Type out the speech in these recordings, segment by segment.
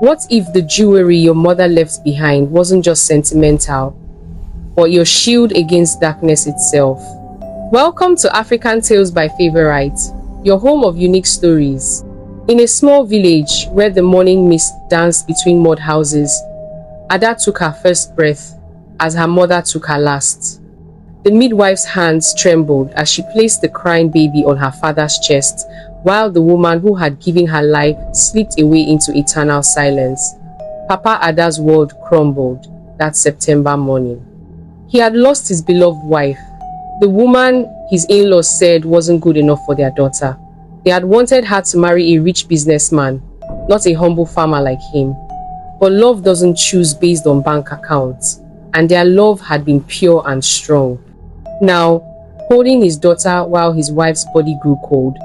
What if the jewelry your mother left behind wasn't just sentimental, but your shield against darkness itself? Welcome to African Tales by Favorite, your home of unique stories. In a small village where the morning mist danced between mud houses, Ada took her first breath as her mother took her last. The midwife's hands trembled as she placed the crying baby on her father's chest, while the woman who had given her life slipped away into eternal silence. Papa Ada's world crumbled that September morning. He had lost his beloved wife, the woman his in-laws said wasn't good enough for their daughter. They had wanted her to marry a rich businessman, not a humble farmer like him. But love doesn't choose based on bank accounts, and their love had been pure and strong. Now, holding his daughter while his wife's body grew cold,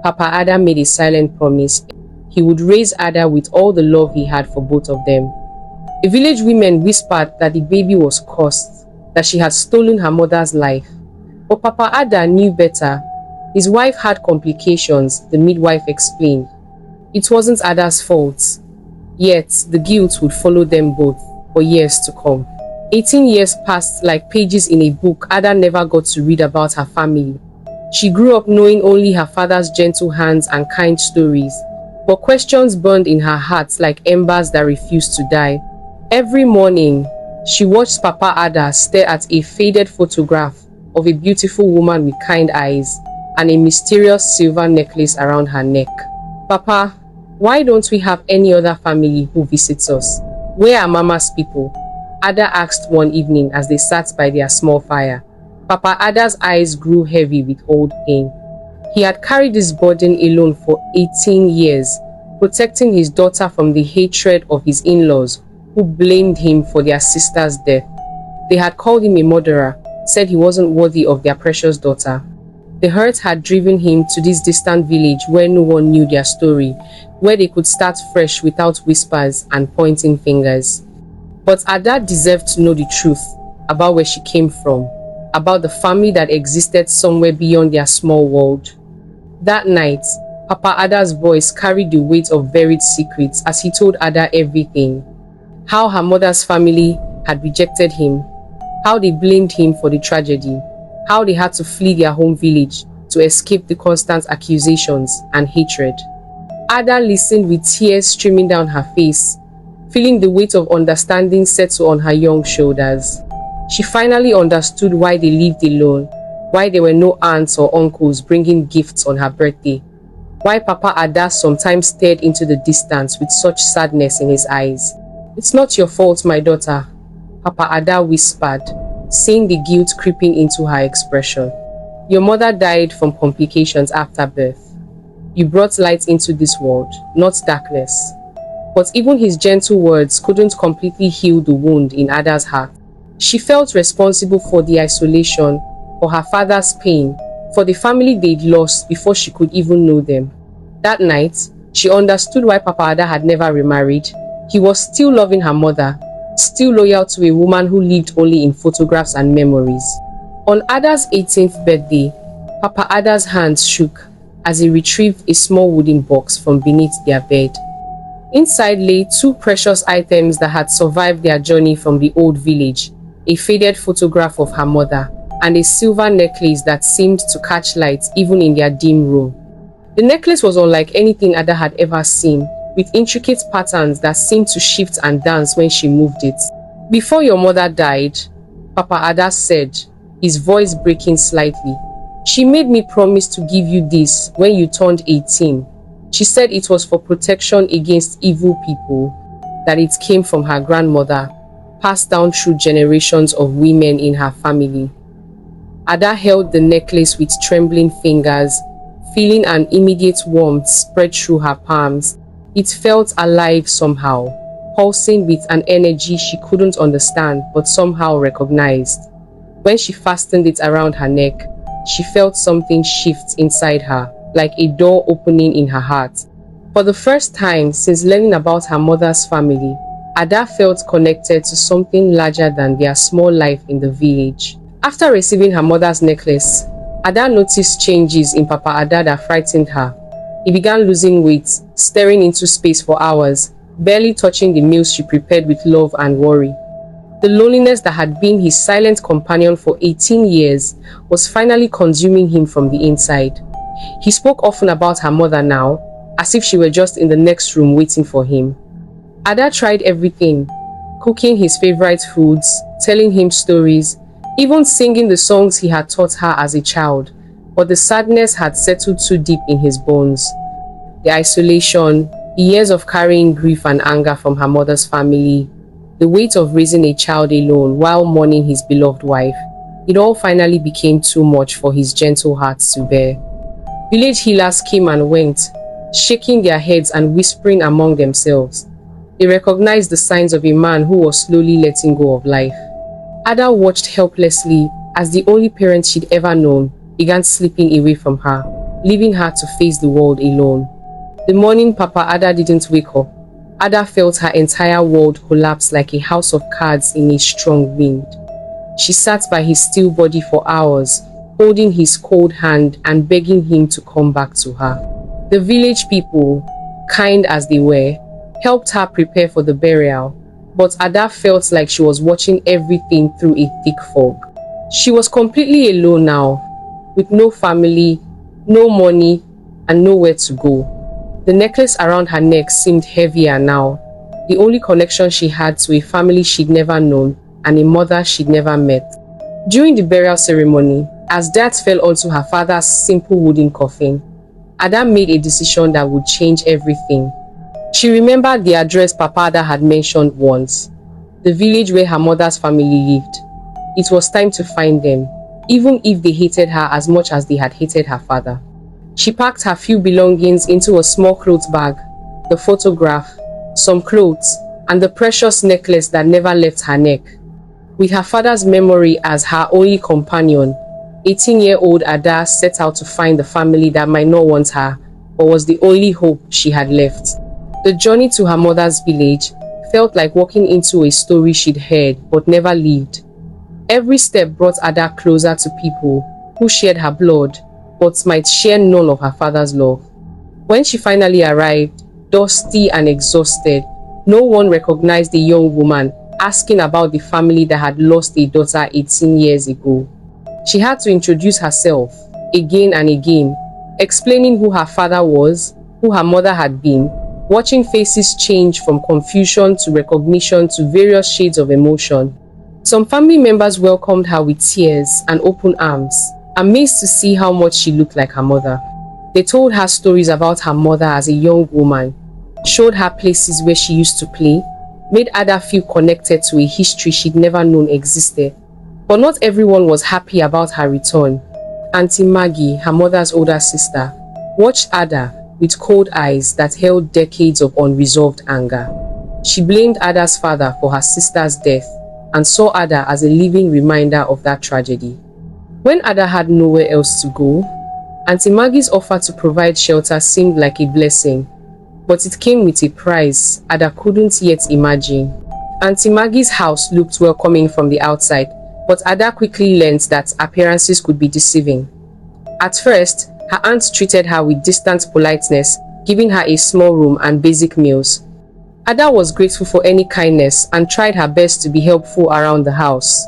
Papa Ada made a silent promise. He would raise Ada with all the love he had for both of them. The village women whispered that the baby was cursed, that she had stolen her mother's life. But Papa Ada knew better. His wife had complications, the midwife explained. It wasn't Ada's fault. Yet, the guilt would follow them both for years to come. 18 years passed like pages in a book Ada never got to read about her family. She grew up knowing only her father's gentle hands and kind stories, but questions burned in her heart like embers that refused to die. Every morning, she watched Papa Ada stare at a faded photograph of a beautiful woman with kind eyes and a mysterious silver necklace around her neck. Papa, why don't we have any other family who visits us? Where are Mama's people? Ada asked one evening as they sat by their small fire. Papa Ada's eyes grew heavy with old pain. He had carried this burden alone for 18 years, protecting his daughter from the hatred of his in-laws, who blamed him for their sister's death. They had called him a murderer, said he wasn't worthy of their precious daughter. The hurt had driven him to this distant village where no one knew their story, where they could start fresh without whispers and pointing fingers. But Ada deserved to know the truth about where she came from, about the family that existed somewhere beyond their small world. That night, Papa Ada's voice carried the weight of buried secrets as he told Ada everything. How her mother's family had rejected him, how they blamed him for the tragedy, how they had to flee their home village to escape the constant accusations and hatred. Ada listened with tears streaming down her face, feeling the weight of understanding settle on her young shoulders. She finally understood why they lived alone, why there were no aunts or uncles bringing gifts on her birthday, why Papa Ada sometimes stared into the distance with such sadness in his eyes. "It's not your fault, my daughter," Papa Ada whispered, seeing the guilt creeping into her expression. "Your mother died from complications after birth. You brought light into this world, not darkness." But even his gentle words couldn't completely heal the wound in Ada's heart. She felt responsible for the isolation, for her father's pain, for the family they'd lost before she could even know them. That night, she understood why Papa Ada had never remarried. He was still loving her mother, still loyal to a woman who lived only in photographs and memories. On Ada's 18th birthday, Papa Ada's hands shook as he retrieved a small wooden box from beneath their bed. Inside lay two precious items that had survived their journey from the old village: a faded photograph of her mother and a silver necklace that seemed to catch light even in their dim room. The necklace was unlike anything Ada had ever seen, with intricate patterns that seemed to shift and dance when she moved it. "Before your mother died," Papa Ada said, his voice breaking slightly, "she made me promise to give you this when you turned 18. She said it was for protection against evil people, that it came from her grandmother, passed down through generations of women in her family." Ada held the necklace with trembling fingers, feeling an immediate warmth spread through her palms. It felt alive somehow, pulsing with an energy she couldn't understand but somehow recognized. When she fastened it around her neck, she felt something shift inside her, like a door opening in her heart. For the first time since learning about her mother's family, Ada felt connected to something larger than their small life in the village. After receiving her mother's necklace, Ada noticed changes in Papa Ada that frightened her. He began losing weight, staring into space for hours, barely touching the meals she prepared with love and worry. The loneliness that had been his silent companion for 18 years was finally consuming him from the inside. He spoke often about her mother now, as if she were just in the next room waiting for him. Ada tried everything, cooking his favorite foods, telling him stories, even singing the songs he had taught her as a child, but the sadness had settled too deep in his bones. The isolation, the years of carrying grief and anger from her mother's family, the weight of raising a child alone while mourning his beloved wife, it all finally became too much for his gentle heart to bear. Village healers came and went, shaking their heads and whispering among themselves. They recognized the signs of a man who was slowly letting go of life. Ada watched helplessly as the only parent she'd ever known began slipping away from her, leaving her to face the world alone. The morning Papa Ada didn't wake up, Ada felt her entire world collapse like a house of cards in a strong wind. She sat by his still body for hours, holding his cold hand and begging him to come back to her. The village people, kind as they were, helped her prepare for the burial, but Ada felt like she was watching everything through a thick fog. She was completely alone now, with no family, no money, and nowhere to go. The necklace around her neck seemed heavier now, the only connection she had to a family she'd never known and a mother she'd never met. During the burial ceremony, as death fell onto her father's simple wooden coffin, Ada made a decision that would change everything. She remembered the address Papa Ada had mentioned once, the village where her mother's family lived. It was time to find them, even if they hated her as much as they had hated her father. She packed her few belongings into a small cloth bag, the photograph, some clothes, and the precious necklace that never left her neck. With her father's memory as her only companion, 18-year-old Ada set out to find the family that might not want her, but was the only hope she had left. The journey to her mother's village felt like walking into a story she'd heard but never lived. Every step brought Ada closer to people who shared her blood but might share none of her father's love. When she finally arrived, dusty and exhausted, no one recognized the young woman asking about the family that had lost a daughter 18 years ago. She had to introduce herself again and again, explaining who her father was, who her mother had been, watching faces change from confusion to recognition to various shades of emotion. Some family members welcomed her with tears and open arms, amazed to see how much she looked like her mother. They told her stories about her mother as a young woman, showed her places where she used to play, made Ada feel connected to a history she'd never known existed. But not everyone was happy about her return. Auntie Maggie, her mother's older sister, watched Ada with cold eyes that held decades of unresolved anger. She blamed Ada's father for her sister's death and saw Ada as a living reminder of that tragedy. When Ada had nowhere else to go, Auntie Maggie's offer to provide shelter seemed like a blessing, but it came with a price Ada couldn't yet imagine. Auntie Maggie's house looked welcoming from the outside, but Ada quickly learned that appearances could be deceiving. At first, her aunt treated her with distant politeness, giving her a small room and basic meals. Ada was grateful for any kindness and tried her best to be helpful around the house.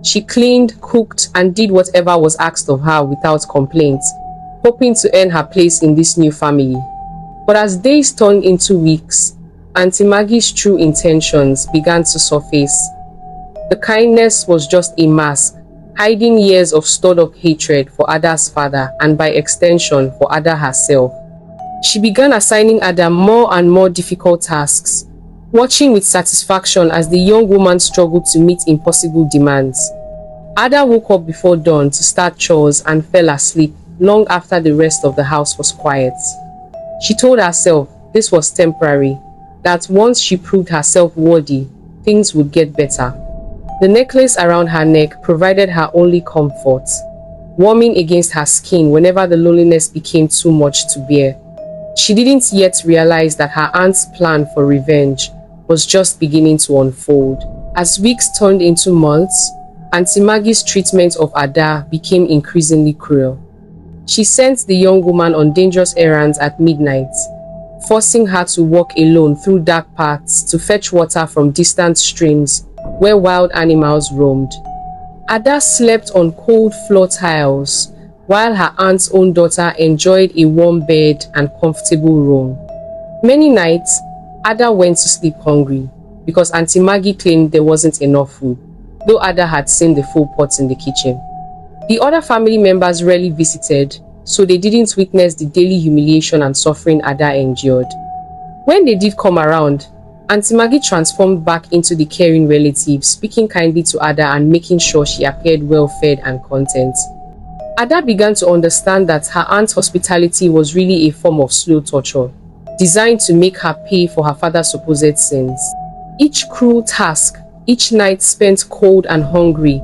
She cleaned, cooked, and did whatever was asked of her without complaint, hoping to earn her place in this new family. But as days turned into weeks, Auntie Maggie's true intentions began to surface. The kindness was just a mask, hiding years of stored-up hatred for Ada's father and by extension for Ada herself. She began assigning Ada more and more difficult tasks, watching with satisfaction as the young woman struggled to meet impossible demands. Ada woke up before dawn to start chores and fell asleep long after the rest of the house was quiet. She told herself this was temporary, that once she proved herself worthy, things would get better. The necklace around her neck provided her only comfort, warming against her skin whenever the loneliness became too much to bear. She didn't yet realize that her aunt's plan for revenge was just beginning to unfold. As weeks turned into months, Auntie Maggie's treatment of Ada became increasingly cruel. She sent the young woman on dangerous errands at midnight, forcing her to walk alone through dark paths to fetch water from distant streams where wild animals roamed. Ada slept on cold floor tiles, while her aunt's own daughter enjoyed a warm bed and comfortable room. Many nights, Ada went to sleep hungry because Auntie Maggie claimed there wasn't enough food, though Ada had seen the full pots in the kitchen. The other family members rarely visited, so they didn't witness the daily humiliation and suffering Ada endured. When they did come around, Auntie Maggie transformed back into the caring relative, speaking kindly to Ada and making sure she appeared well-fed and content. Ada began to understand that her aunt's hospitality was really a form of slow torture, designed to make her pay for her father's supposed sins. Each cruel task, each night spent cold and hungry,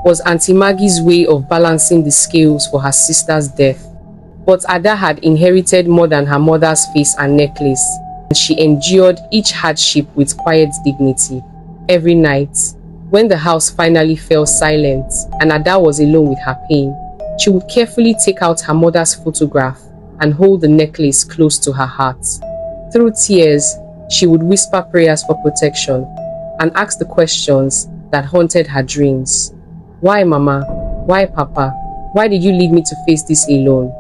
was Auntie Maggie's way of balancing the scales for her sister's death. But Ada had inherited more than her mother's face and necklace, and she endured each hardship with quiet dignity. Every night, when the house finally fell silent and Ada was alone with her pain, she would carefully take out her mother's photograph and hold the necklace close to her heart. Through tears, she would whisper prayers for protection and ask the questions that haunted her dreams. Why, Mama? Why, Papa? Why did you leave me to face this alone?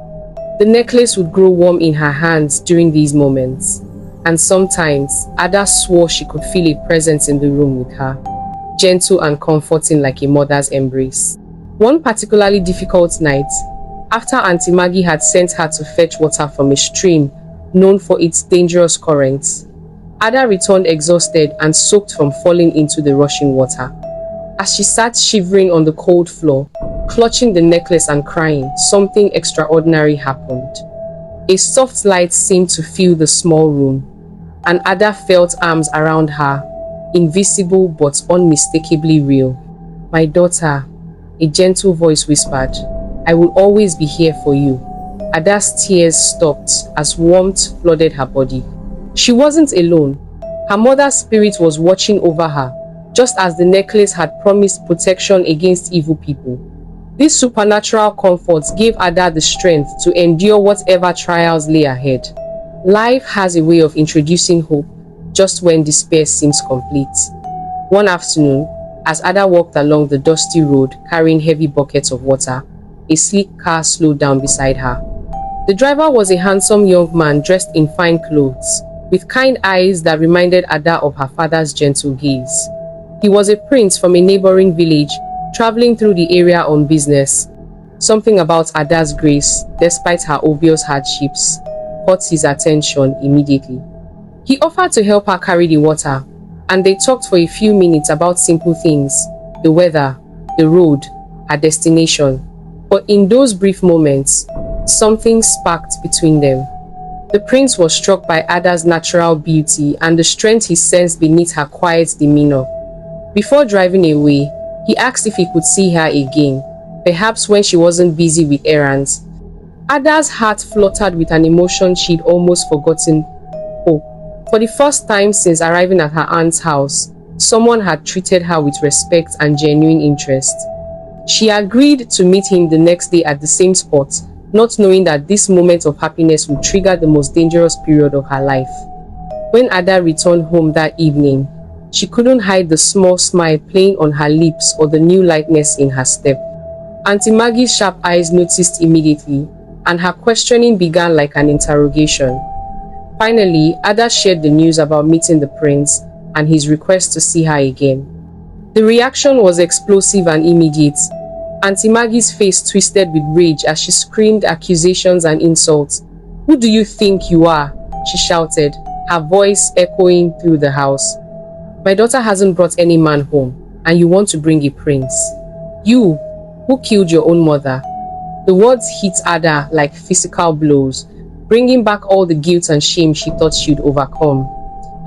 The necklace would grow warm in her hands during these moments, and sometimes Ada swore she could feel a presence in the room with her, gentle and comforting like a mother's embrace. One particularly difficult night, after Auntie Maggie had sent her to fetch water from a stream known for its dangerous currents, Ada returned exhausted and soaked from falling into the rushing water. As she sat shivering on the cold floor, clutching the necklace and crying, something extraordinary happened. A soft light seemed to fill the small room, and Ada felt arms around her, invisible but unmistakably real. "My daughter," a gentle voice whispered, "I will always be here for you." Ada's tears stopped as warmth flooded her body. She wasn't alone. Her mother's spirit was watching over her, just as the necklace had promised protection against evil people. This supernatural comfort gave Ada the strength to endure whatever trials lay ahead. Life has a way of introducing hope just when despair seems complete. One afternoon, as Ada walked along the dusty road carrying heavy buckets of water, a sleek car slowed down beside her. The driver was a handsome young man dressed in fine clothes, with kind eyes that reminded Ada of her father's gentle gaze. He was a prince from a neighboring village, traveling through the area on business. Something about Ada's grace, despite her obvious hardships, caught his attention immediately. He offered to help her carry the water, and they talked for a few minutes about simple things: the weather, the road, her destination. But in those brief moments, something sparked between them. The prince was struck by Ada's natural beauty and the strength he sensed beneath her quiet demeanor. Before driving away, he asked if he could see her again, perhaps when she wasn't busy with errands. Ada's heart fluttered with an emotion she'd almost forgotten. Oh, for the first time since arriving at her aunt's house, someone had treated her with respect and genuine interest. She agreed to meet him the next day at the same spot, not knowing that this moment of happiness would trigger the most dangerous period of her life. When Ada returned home that evening, she couldn't hide the small smile playing on her lips or the new lightness in her step. Auntie Maggie's sharp eyes noticed immediately, and her questioning began like an interrogation. Finally, Ada shared the news about meeting the prince and his request to see her again. The reaction was explosive and immediate. Auntie Maggie's face twisted with rage as she screamed accusations and insults. "Who do you think you are?" she shouted, her voice echoing through the house. "My daughter hasn't brought any man home, and you want to bring a prince? You, who killed your own mother?" The words hit Ada like physical blows, bringing back all the guilt and shame she thought she'd overcome.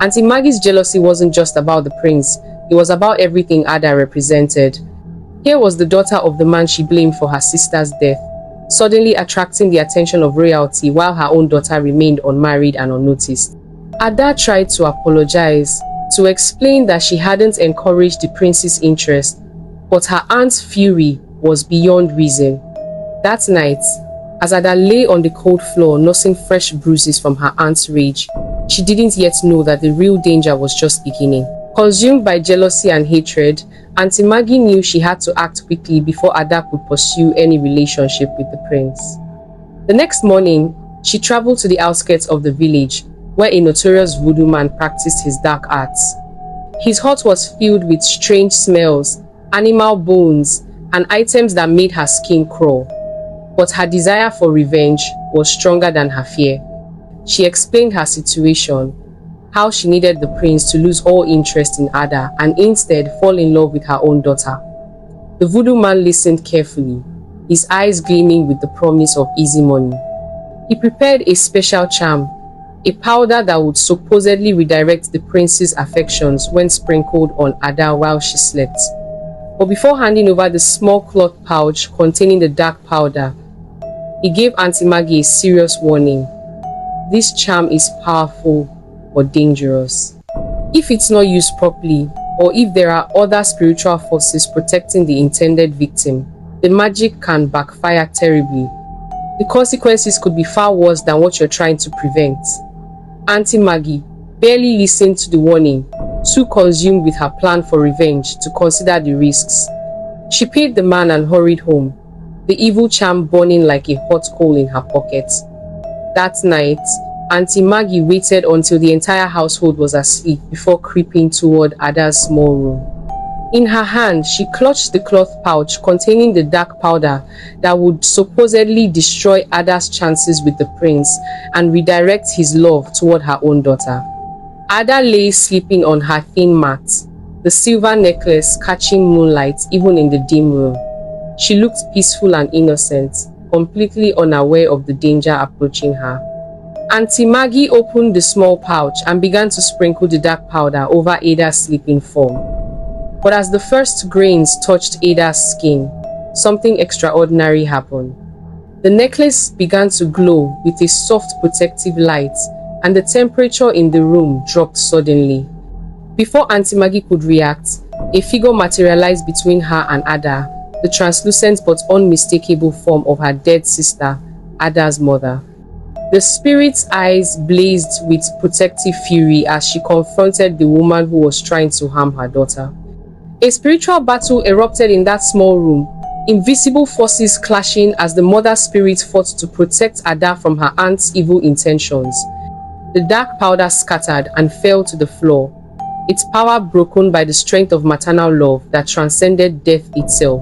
Auntie Maggie's jealousy wasn't just about the prince, it was about everything Ada represented. Here was the daughter of the man she blamed for her sister's death, suddenly attracting the attention of royalty while her own daughter remained unmarried and unnoticed. Ada tried to apologize, to explain that she hadn't encouraged the prince's interest, but her aunt's fury was beyond reason. That night, As Ada lay on the cold floor nursing fresh bruises from her aunt's rage, she didn't yet know that the real danger was just beginning. Consumed by jealousy and hatred, Auntie Maggie knew she had to act quickly before Ada could pursue any relationship with the prince. The next morning, she traveled to the outskirts of the village, where a notorious voodoo man practiced his dark arts. His hut was filled with strange smells, animal bones, and items that made her skin crawl. But her desire for revenge was stronger than her fear. She explained her situation, how she needed the prince to lose all interest in Ada and instead fall in love with her own daughter. The voodoo man listened carefully, his eyes gleaming with the promise of easy money. He prepared a special charm, a powder that would supposedly redirect the prince's affections when sprinkled on Ada while she slept. But before handing over the small cloth pouch containing the dark powder, he gave Auntie Maggie a serious warning. This charm is powerful but dangerous. If it's not used properly, or if there are other spiritual forces protecting the intended victim, the magic can backfire terribly. The consequences could be far worse than what you're trying to prevent. Auntie Maggie barely listened to the warning, too consumed with her plan for revenge to consider the risks. She paid the man and hurried home, the evil charm burning like a hot coal in her pocket. That night, Auntie Maggie waited until the entire household was asleep before creeping toward Ada's small room. In her hand, she clutched the cloth pouch containing the dark powder that would supposedly destroy Ada's chances with the prince and redirect his love toward her own daughter. Ada lay sleeping on her thin mat, the silver necklace catching moonlight even in the dim room. She looked peaceful and innocent, completely unaware of the danger approaching her. Auntie Maggie opened the small pouch and began to sprinkle the dark powder over Ada's sleeping form. But as the first grains touched Ada's skin, something extraordinary happened. The necklace began to glow with a soft protective light, and the temperature in the room dropped suddenly. Before Auntie Maggie could react, a figure materialized between her and Ada, the translucent but unmistakable form of her dead sister, Ada's mother. The spirit's eyes blazed with protective fury as she confronted the woman who was trying to harm her daughter. A spiritual battle erupted in that small room, invisible forces clashing as the mother spirit fought to protect Ada from her aunt's evil intentions. The dark powder scattered and fell to the floor, its power broken by the strength of maternal love that transcended death itself.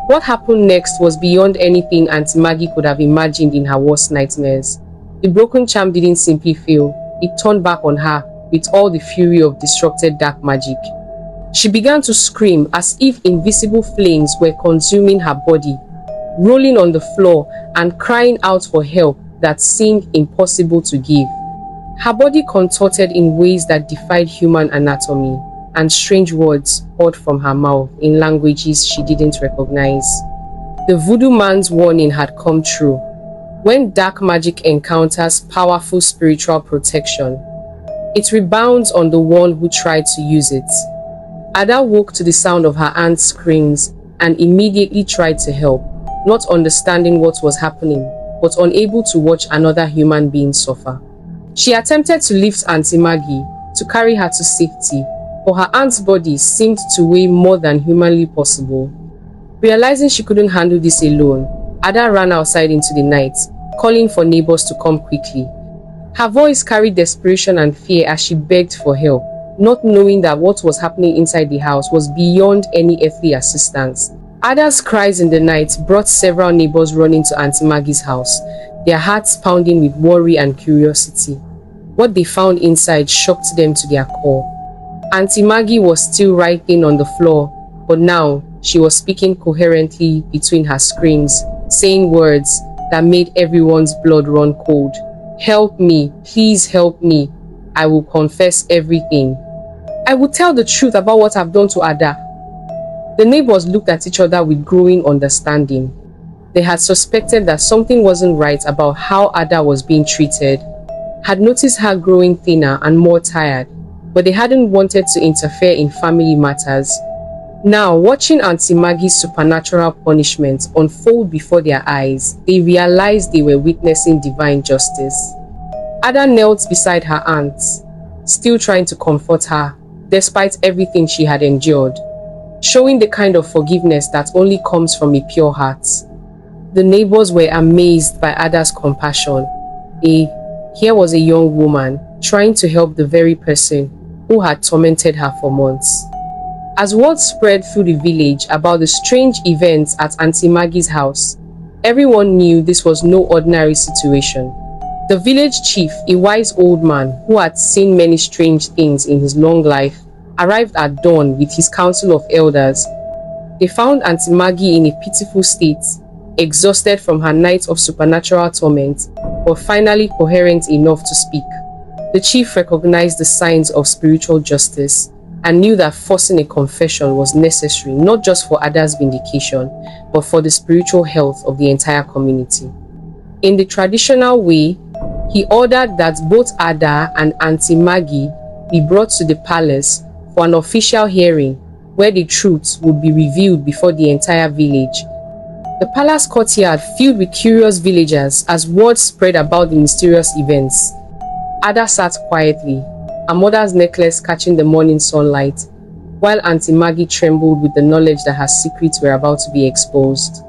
What happened next was beyond anything Auntie Maggie could have imagined in her worst nightmares. The broken charm didn't simply fail, it turned back on her with all the fury of disrupted dark magic. She began to scream as if invisible flames were consuming her body, rolling on the floor and crying out for help that seemed impossible to give. Her body contorted in ways that defied human anatomy, and strange words poured from her mouth in languages she didn't recognize. The voodoo man's warning had come true. When dark magic encounters powerful spiritual protection, it rebounds on the one who tried to use it. Ada woke to the sound of her aunt's screams and immediately tried to help, not understanding what was happening, but unable to watch another human being suffer. She attempted to lift Auntie Maggie, to carry her to safety, but her aunt's body seemed to weigh more than humanly possible. Realizing she couldn't handle this alone, Ada ran outside into the night, calling for neighbors to come quickly. Her voice carried desperation and fear as she begged for help, not knowing that what was happening inside the house was beyond any earthly assistance. Ada's cries in the night brought several neighbors running to Auntie Maggie's house, their hearts pounding with worry and curiosity. What they found inside shocked them to their core. Auntie Maggie was still writhing on the floor, but now she was speaking coherently between her screams, saying words that made everyone's blood run cold. "Help me, please help me. I will confess everything. I will tell the truth about what I've done to Ada." The neighbors looked at each other with growing understanding. They had suspected that something wasn't right about how Ada was being treated, had noticed her growing thinner and more tired, but they hadn't wanted to interfere in family matters. Now, watching Auntie Maggie's supernatural punishment unfold before their eyes, they realized they were witnessing divine justice. Ada knelt beside her aunt, still trying to comfort her, despite everything she had endured, showing the kind of forgiveness that only comes from a pure heart. The neighbors were amazed by Ada's compassion. Here was a young woman trying to help the very person who had tormented her for months. As word spread through the village about the strange events at Auntie Maggie's house, everyone knew this was no ordinary situation. The village chief, a wise old man who had seen many strange things in his long life, arrived at dawn with his council of elders. They found Auntie Maggie in a pitiful state, exhausted from her night of supernatural torment, but finally coherent enough to speak. The chief recognized the signs of spiritual justice and knew that forcing a confession was necessary not just for Ada's vindication, but for the spiritual health of the entire community. In the traditional way, he ordered that both Ada and Auntie Maggie be brought to the palace for an official hearing where the truth would be revealed before the entire village. The palace courtyard filled with curious villagers as word spread about the mysterious events. Ada sat quietly, her mother's necklace catching the morning sunlight, while Auntie Maggie trembled with the knowledge that her secrets were about to be exposed.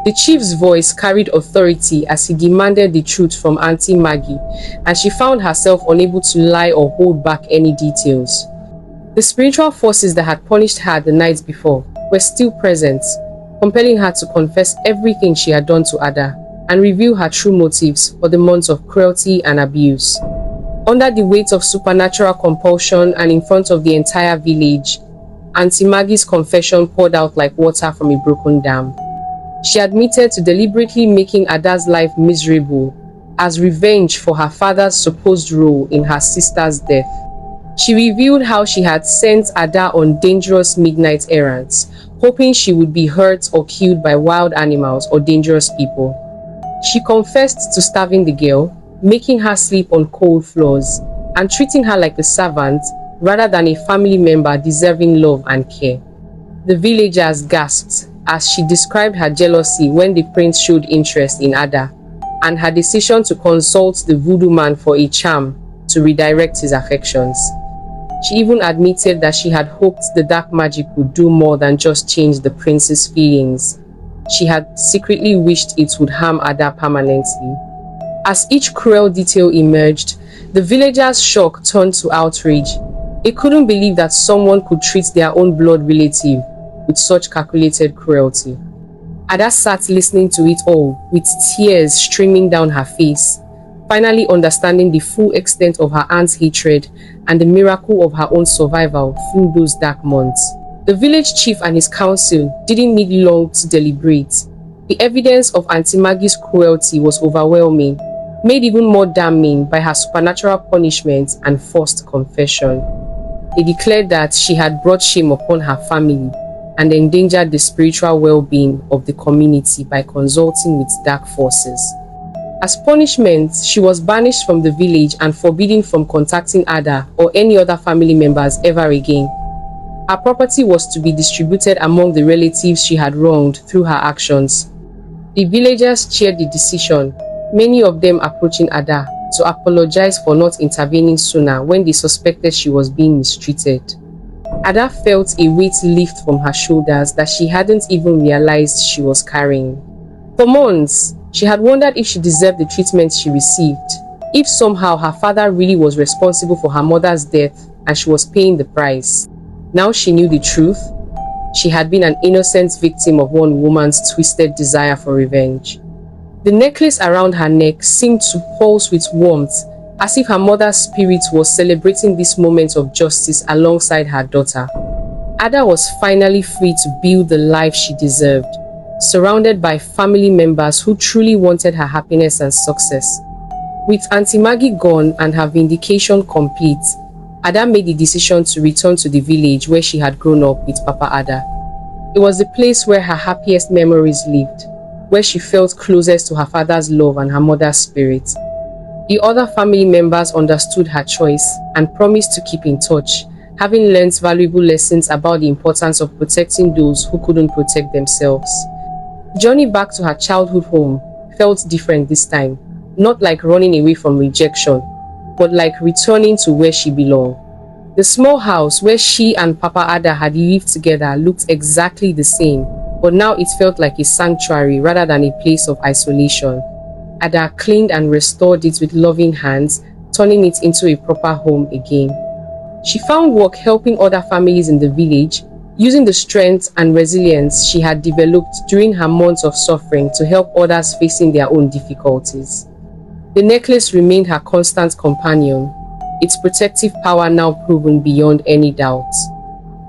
The chief's voice carried authority as he demanded the truth from Auntie Maggie, and she found herself unable to lie or hold back any details. The spiritual forces that had punished her the night before were still present, compelling her to confess everything she had done to Ada and reveal her true motives for the months of cruelty and abuse. Under the weight of supernatural compulsion and in front of the entire village, Auntie Maggie's confession poured out like water from a broken dam. She admitted to deliberately making Ada's life miserable as revenge for her father's supposed role in her sister's death. She revealed how she had sent Ada on dangerous midnight errands, hoping she would be hurt or killed by wild animals or dangerous people. She confessed to starving the girl, making her sleep on cold floors, and treating her like a servant rather than a family member deserving love and care. The villagers gasped as she described her jealousy when the prince showed interest in Ada, and her decision to consult the voodoo man for a charm to redirect his affections. She even admitted that she had hoped the dark magic would do more than just change the prince's feelings. She had secretly wished it would harm Ada permanently. As each cruel detail emerged, the villagers' shock turned to outrage. They couldn't believe that someone could treat their own blood relative with such calculated cruelty. Ada sat listening to it all, with tears streaming down her face, finally understanding the full extent of her aunt's hatred and the miracle of her own survival through those dark months. The village chief and his council didn't need long to deliberate. The evidence of Auntie Maggie's cruelty was overwhelming, made even more damning by her supernatural punishment and forced confession. They declared that she had brought shame upon her family and endangered the spiritual well-being of the community by consulting with dark forces. As punishment, she was banished from the village and forbidden from contacting Ada or any other family members ever again. Her property was to be distributed among the relatives she had wronged through her actions. The villagers cheered the decision, many of them approaching Ada to apologize for not intervening sooner when they suspected she was being mistreated. Ada felt a weight lift from her shoulders that she hadn't even realized she was carrying. For months, she had wondered if she deserved the treatment she received, if somehow her father really was responsible for her mother's death and she was paying the price. Now she knew the truth. She had been an innocent victim of one woman's twisted desire for revenge. The necklace around her neck seemed to pulse with warmth, as if her mother's spirit was celebrating this moment of justice alongside her daughter. Ada was finally free to build the life she deserved, surrounded by family members who truly wanted her happiness and success. With Auntie Maggie gone and her vindication complete, Ada made the decision to return to the village where she had grown up with Papa Ada. It was the place where her happiest memories lived, where she felt closest to her father's love and her mother's spirit. The other family members understood her choice and promised to keep in touch, having learned valuable lessons about the importance of protecting those who couldn't protect themselves. The journey back to her childhood home felt different this time, not like running away from rejection, but like returning to where she belonged. The small house where she and Papa Ada had lived together looked exactly the same, but now it felt like a sanctuary rather than a place of isolation. Ada cleaned and restored it with loving hands, turning it into a proper home again. She found work helping other families in the village, using the strength and resilience she had developed during her months of suffering to help others facing their own difficulties. The necklace remained her constant companion, its protective power now proven beyond any doubt.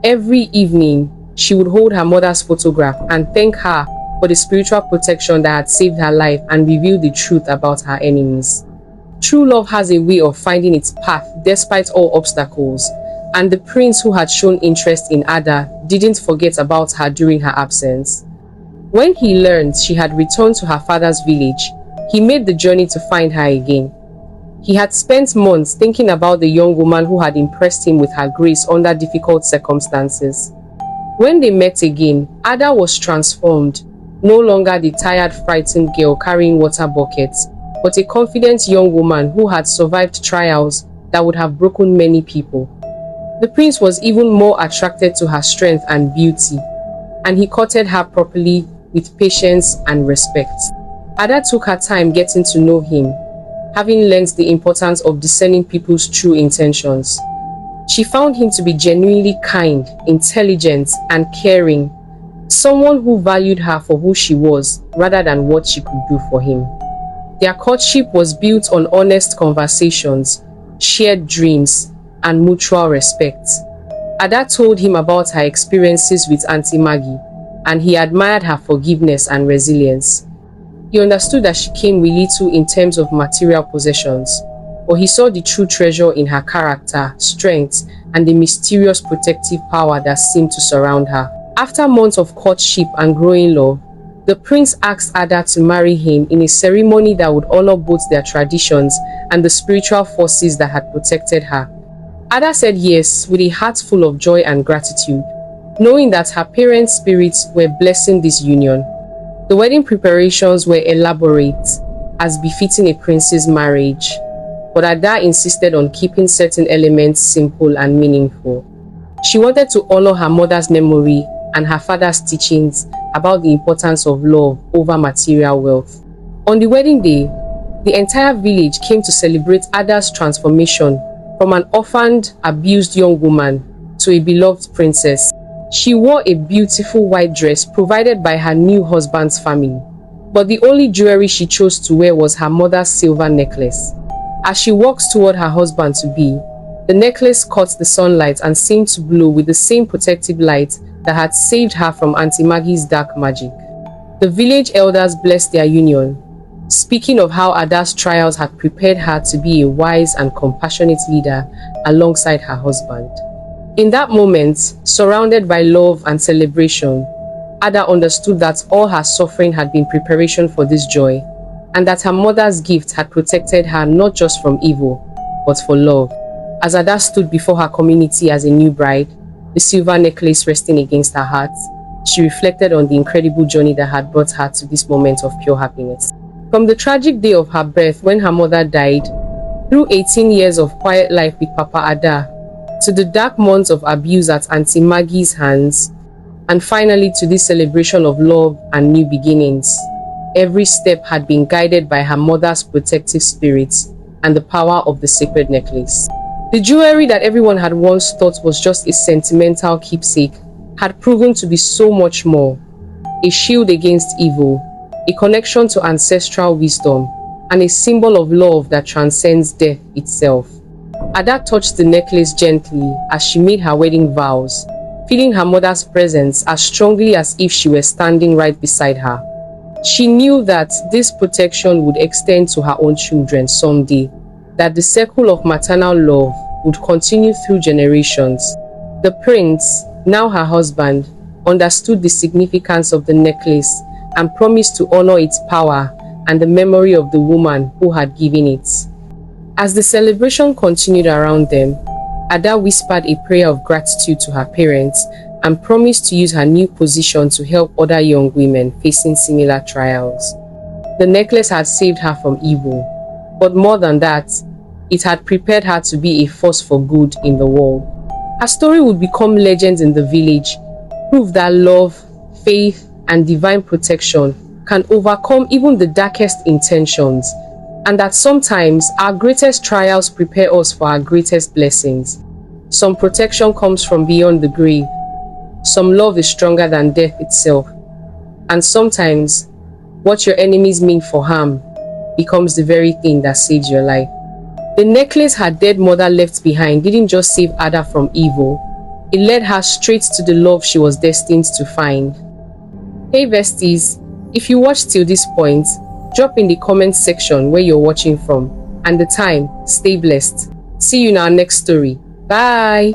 Every evening, she would hold her mother's photograph and thank her for the spiritual protection that had saved her life and revealed the truth about her enemies. True love has a way of finding its path despite all obstacles, and the prince who had shown interest in Ada didn't forget about her during her absence. When he learned she had returned to her father's village, he made the journey to find her again. He had spent months thinking about the young woman who had impressed him with her grace under difficult circumstances. When they met again, Ada was transformed, no longer the tired, frightened girl carrying water buckets, but a confident young woman who had survived trials that would have broken many people. The prince was even more attracted to her strength and beauty, and he courted her properly with patience and respect. Ada took her time getting to know him, having learned the importance of discerning people's true intentions. She found him to be genuinely kind, intelligent, and caring, someone who valued her for who she was rather than what she could do for him. Their courtship was built on honest conversations, shared dreams, and mutual respect. Ada told him about her experiences with Auntie Maggie, and he admired her forgiveness and resilience. He understood that she came with little in terms of material possessions, but he saw the true treasure in her character, strength, and the mysterious protective power that seemed to surround her. After months of courtship and growing love, the prince asked Ada to marry him in a ceremony that would honor both their traditions and the spiritual forces that had protected her. Ada said yes with a heart full of joy and gratitude, knowing that her parents' spirits were blessing this union. The wedding preparations were elaborate, as befitting a prince's marriage, but Ada insisted on keeping certain elements simple and meaningful. She wanted to honor her mother's memory and her father's teachings about the importance of love over material wealth. On the wedding day, the entire village came to celebrate Ada's transformation from an orphaned, abused young woman to a beloved princess. She wore a beautiful white dress provided by her new husband's family, but the only jewelry she chose to wear was her mother's silver necklace. As she walked toward her husband-to-be, the necklace caught the sunlight and seemed to glow with the same protective light that had saved her from Auntie Maggie's dark magic. The village elders blessed their union, speaking of how Ada's trials had prepared her to be a wise and compassionate leader alongside her husband. In that moment, surrounded by love and celebration, Ada understood that all her suffering had been preparation for this joy, and that her mother's gift had protected her not just from evil, but for love. As Ada stood before her community as a new bride, the silver necklace resting against her heart, she reflected on the incredible journey that had brought her to this moment of pure happiness. From the tragic day of her birth when her mother died, through 18 years of quiet life with Papa Ada, to the dark months of abuse at Auntie Maggie's hands, and finally to this celebration of love and new beginnings, every step had been guided by her mother's protective spirit and the power of the sacred necklace. The jewelry that everyone had once thought was just a sentimental keepsake had proven to be so much more: a shield against evil, a connection to ancestral wisdom, and a symbol of love that transcends death itself. Ada touched the necklace gently as she made her wedding vows, feeling her mother's presence as strongly as if she were standing right beside her. She knew that this protection would extend to her own children someday, that the circle of maternal love would continue through generations. The prince, now her husband, understood the significance of the necklace and promised to honor its power and the memory of the woman who had given it. As the celebration continued around them, Ada whispered a prayer of gratitude to her parents and promised to use her new position to help other young women facing similar trials. The necklace had saved her from evil, but more than that, it had prepared her to be a force for good in the world. Her story would become legends in the village, prove that love, faith, and divine protection can overcome even the darkest intentions, and that sometimes our greatest trials prepare us for our greatest blessings. Some protection comes from beyond the grave, some love is stronger than death itself, and sometimes what your enemies mean for harm becomes the very thing that saves your life. The necklace her dead mother left behind didn't just save Ada from evil, it led her straight to the love she was destined to find. Hey besties, if you watched till this point, drop in the comment section where you're watching from and the time. Stay blessed. See you in our next story. Bye.